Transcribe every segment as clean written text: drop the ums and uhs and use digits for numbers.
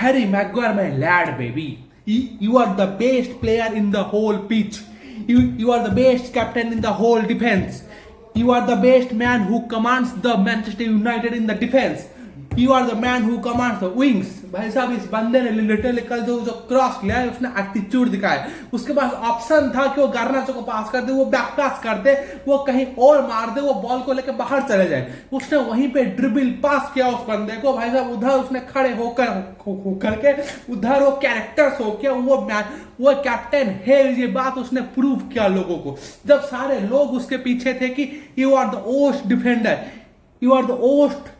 Harry Maguire, my lad, baby. You are the best player in the whole pitch. You are the best captain in the whole defense. You are the best man who commands the Manchester United in the defense. You are the man who commands the wings. भाई साहब इस बंदे ने literally कल जो cross लिया है उसने एटीट्यूड दिखाया. उसके पास ऑप्शन था कि वो गार्नाचो को पास कर दे, वो बैक पास कर दे, वो कहीं और मार दे, वो बॉल को लेकर बाहर चले जाए. उसने वहीं पे ड्रिबल पास किया उस बंदे को. भाई साहब उधर उसने खड़े होकर के उधर वो कैरेक्टर्स हो क्या, वो कैप्टन है, ये बात उसने प्रूव किया लोगों को. जब सारे लोग उसके पीछे थे कि you are the worst defender, you are the worst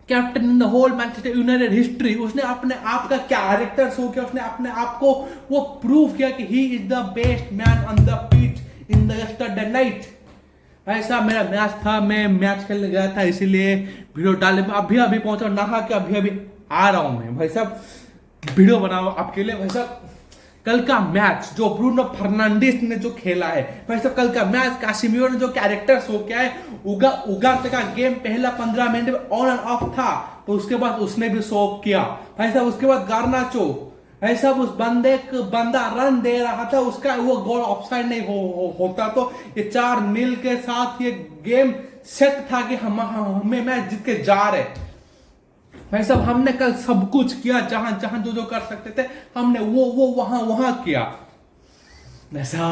captain in the whole Manchester United history, उसने अपने आप का कैरेक्टर शो किया, उसने अपने आप को वो प्रूव किया कि he is the best man on the pitch in the yesterday night. ऐसा मेरा मैच था, मैं मैच खेलने गया था इसीलिए वीडियो डाले. अभी पहुंचा नहा के अभी आ रहा हूं मैं. भाई साहब वीडियो बनाओ आपके लिए. भाई साहब कल का मैच जो ब्रूनो फर्नांडिस ने जो खेला है, भाई साहब कल का मैच कासिमिरो ने जो कैरेक्टर शो किया है, उगार्ते का गेम पहला 15 मिनट में ऑन एंड ऑफ था, तो उसके बाद उसने भी शो किया. भाई साहब उसके बाद गार्नाचो, भाई साहब उस बंदा रन दे रहा था, उसका वो गोल ऑफसाइड नहीं होता तो ये 4-0 के साथ ये गेम सेट था कि हमें मैच जीत के जा रहे. भाई साहब हमने कल सब कुछ किया, जहां जो कर सकते थे हमने वो वहां किया. नशा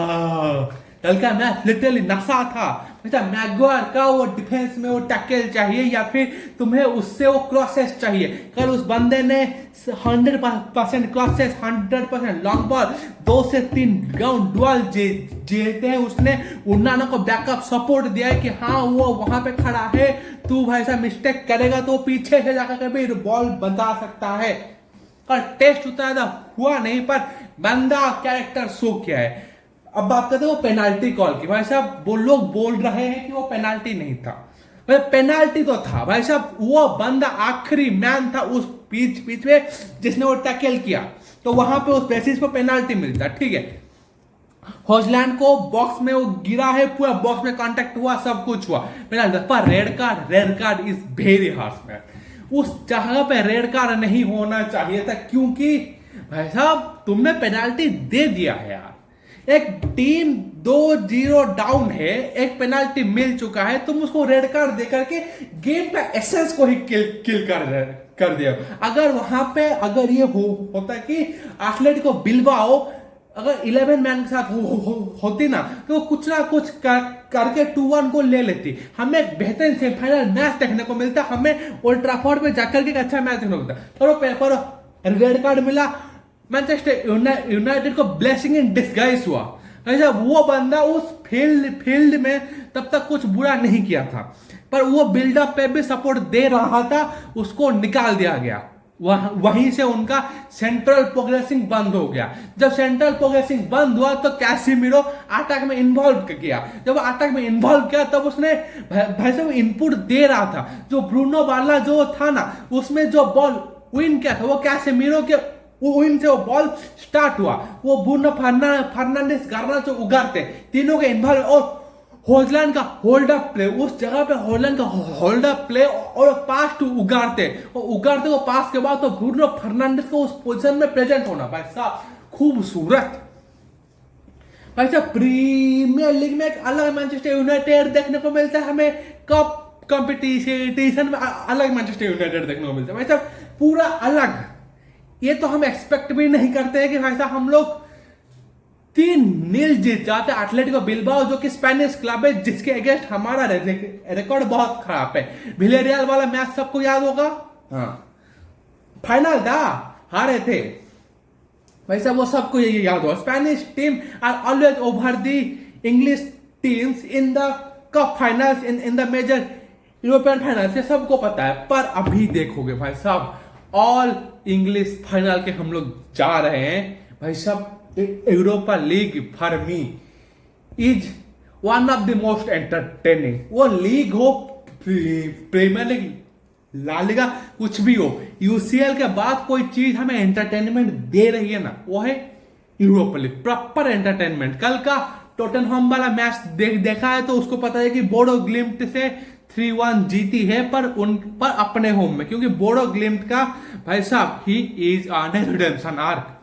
कल का मैच लिटरली नशा था. मैगवायर का वो डिफेंस में वो टैकल चाहिए या फिर तुम्हें उससे वो क्रॉसेस चाहिए. कल उस बंदे ने 100% क्रॉसेस, 100% लॉन्ग बॉल, 2 से 3 ग्राउंड डुअल जीते हैं. उसने उन्नाना को बैकअप सपोर्ट दिया है कि हाँ वो वहां पे खड़ा है, तू भाई साहब मिस्टेक करेगा तो पीछे से जाकर भी बॉल बता सकता है. और टेस्ट उतना हुआ नहीं पर बंदा कैरेक्टर शो किया है. अब बात करते हैं वो पेनाल्टी कॉल की. भाई साहब वो लोग बोल रहे हैं कि वो पेनाल्टी नहीं था, भाई पेनाल्टी तो था. भाई साहब वो बंदा आखिरी मैन था उस पिच में जिसने वो टैकल किया, तो वहां पे उस बेसिस पे पेनाल्टी मिलता. ठीक है, हॉजलैंड को बॉक्स में वो गिरा है, पूरा बॉक्स में कांटेक्ट हुआ, सब कुछ हुआ, पेनाल्टी. पर red card is very harsh man. उस जगह पे रेड कार्ड नहीं होना चाहिए था, क्योंकि भाई साहब तुमने पेनाल्टी दे दिया है यार. एक टीम 2-0 डाउन है, एक पेनाल्टी मिल चुका है, तुम उसको रेड कार्ड देकर के गेम का एसेंस को ही किल कर दिया. अगर वहां पे अगर ये होता कि एथलेटिको बिल्बाओ अगर 11 मैन के साथ होती ना, तो कुछ ना कुछ करके 2-1 को ले लेती. हमें एक बेहतरीन सेमीफाइनल मैच देखने को मिलता, हमें ओल्ड ट्रैफोर्ड पे जाकर के एक अच्छा मैच देखने को मिलता. पर रेड कार्ड मिला, मैनचेस्टर यूनाइटेड को ब्लेसिंग इन डिस्गाइज हुआ. ऐसा वो बंदा उस फील्ड में तब तक कुछ बुरा नहीं किया था, पर वो बिल्डअप पे भी सपोर्ट दे रहा था, उसको निकाल दिया गया. वहीं से उनका सेंट्रल प्रोग्रेसिंग बंद हो गया. जब सेंट्रल प्रोग्रेसिंग बंद हुआ तो कैसिमिरो अटैक में इन्वॉल्व किया. जब अटैक में इन्वॉल्व किया तब उसने भाई साहब इनपुट दे रहा था. जो ब्रूनो वाला जो था ना, उसमें जो बॉल विन किया था वो कैसिमिरो के विन से वो बॉल स्टार्ट हुआ. वो ब्रूनो फर्नांडिस, गार्नाचो, उगार्ते तीनों के इन्वॉल्व, और हॉजलैंड का होल्ड अप प्ले, उस जगह पे हॉलैंड का होल्ड अप प्ले और पास टू उगार्ते, और उगार्ते को पास के बाद तो ब्रूनो फर्नांडिस को उस पोजीशन में प्रेजेंट होना. भाई साहब खूबसूरत. भाई साहब प्रीमियर लीग में एक अलग मैनचेस्टर यूनाइटेड देखने को मिलता है, हमें कप कंपटीशन में अलग मैनचेस्टर यूनाइटेड देखने को मिलता है. भाई साहब पूरा अलग. ये तो हम एक्सपेक्ट भी नहीं करते हैं कि भाई साहब हम लोग 3-0 जीत जाते एथलेटिको बिल्बाओ, जो कि स्पेनिश क्लब है, जिसके अगेंस्ट हमारा रिकॉर्ड बहुत खराब है. विलेरियल वाला मैच सबको याद होगा, हाँ फाइनल था, हारे थे. भाई साहब वो सबको ये याद होगा. Spanish team are always over the English teams in the cup finals, in the major European finals, ये सबको पता है. पर अभी देखोगे भाई साहब ऑल इंग्लिश फाइनल के हम लोग जा रहे हैं. भाई साहब Europa league for me is one of the most entertaining. वो लीग हो, प्रीमियर लीग, ला लीगा, कुछ भी हो, यूसीएल के बाद कोई चीज हमें एंटरटेनमेंट दे रही है ना, वो है यूरोपा लीग. Proper entertainment. कल का टोटनहम वाला मैच देखा है तो उसको पता है कि बोडो ग्लिम्ट से 3-1 जीती है, पर अपने होम में, क्योंकि बोडो ग्लिम्ट का भाई साहब he is on A redemption arc.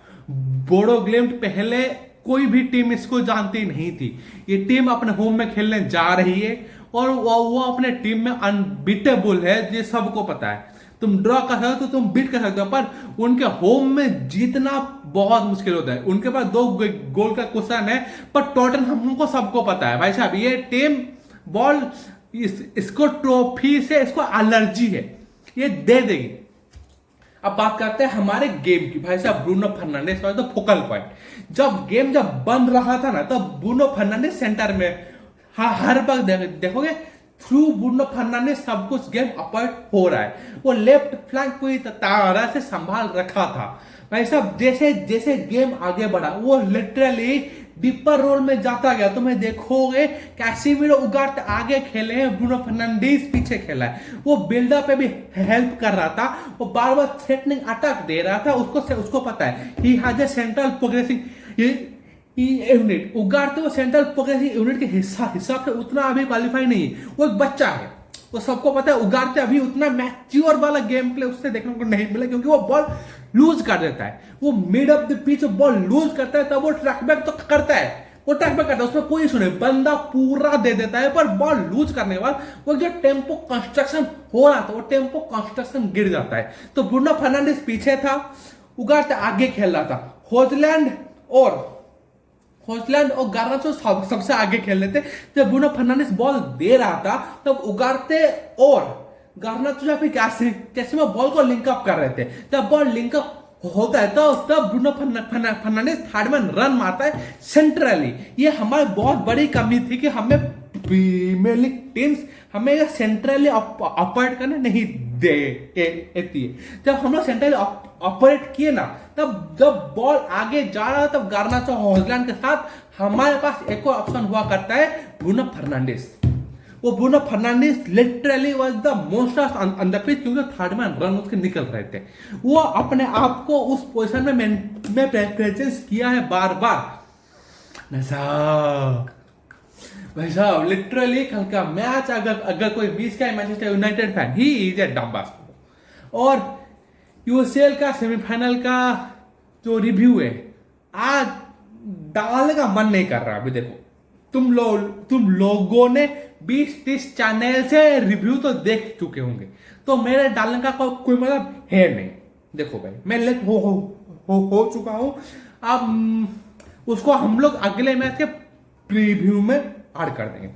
Bodo ग्लिम्ट पहले कोई भी टीम इसको जानती नहीं थी। ये टीम अपने होम में खेलने जा रही है और वो अपने टीम में अनबीटेबल है, ये सबको पता है। तुम ड्रॉ कर सकते हो तो तुम बीट कर सकते हो, पर उनके होम में जीतना बहुत मुश्किल होता है। उनके पास 2 गोल का क्वेश्चन है, पर टॉटनहम हमको सबको पता है भाई साहब, ये टीम बॉल इसको ट्रॉफी से इसको एलर्जी है, ये दे देगी। अब बात करते हैं हमारे गेम की। भाई साहब ब्रूनो फर्नांडिस तो फोकल पॉइंट। जब बन रहा था ना, तब ब्रूनो फर्नांडिस सेंटर में हर वक्त देखोगे थ्रू ब्रूनो फर्नांडिस सब कुछ गेम अपॉइंट हो रहा है। वो लेफ्ट फ्लैंक पूरी तरह से संभाल रखा था। भाई साहब जैसे जैसे गेम आगे बढ़ा, वो लिटरली डीपर रोल में जाता गया। तो मैं देखोगे कैसेमिरो उगार्टे आगे खेले हैं, ब्रूनो फर्नांडिस पीछे खेला है। वो बिल्डअप पे भी हेल्प कर रहा था, वो बार बार थ्रेटनिंग अटैक दे रहा था। उसको पता है he has a central progressing unit. Ugarte वो सेंट्रल प्रोग्रेसिव यूनिट के हिसाब से उतना अभी क्वालिफाई नहीं है, वो एक बच्चा है। वो सबको पता है उगार्टे अभी उतना मैच्योर वाला गेम प्ले उससे देखने को नहीं मिला, क्योंकि वो बॉल लूज कर देता है। वो mid of the pitch ball loose करता है, तब वो ट्रैक बैक तो करता है, वो ट्रैक बैक करता है, उसमें कोई इशू नहीं, बंदा पूरा दे देता है। पर बॉल लूज करने के बाद वो जो टेम्पो कंस्ट्रक्शन हो रहा था, वो टेम्पो कंस्ट्रक्शन गिर जाता है। तो ब्रूनो फर्नांडिस पीछे था, उगार्टे आगे खेल रहा था। हॉजलैंड और गार्नाचो सबसे आगे खेल रहे थे। जब ब्रूनो फर्नांडिस बॉल दे रहा था, तब उगार्टे और गार्नाचो फिर कैसे में बॉल को लिंकअप कर रहे थे। जब बॉल लिंकअप होता है तो तब Bruno Fernandes third man run मारता है सेंट्रली। ये हमारी बहुत बड़ी कमी थी कि हमें प्रीमियर लीग टीम्स हमें सेंट्रली ऑपरेट करने नहीं देती है। जब हम लोग सेंट्रली ऑपरेट किए ना, तब जब बॉल आगे जा रहा था, तब गार्नाचो हॉजलैंड के साथ हमारे पास एक और ऑप्शन हुआ करता है, ब्रूनो फर्नांडिस। वो Bruno Fernandes literally was the most on the pitch, क्योंकि थर्ड मैन रन उसके निकल रहे थे। वो अपने आप को उस पोजीशन में प्रेजेंस किया है बार बार। भाई साहब लिटरली कल का मैच अगर कोई मिस किया, Manchester United fan he is a dumbass. और यूसीएल का सेमीफाइनल का जो रिव्यू है आज डालने का मन नहीं कर रहा। अभी देखो तुम लोगों ने 20-30 चैनल से रिव्यू तो देख चुके होंगे, तो मेरे डालने का कोई मतलब है नहीं। देखो भाई मैं लेट हो चुका हूं। अब उसको हम लोग अगले मैच के प्रीव्यू में ऐड कर देंगे।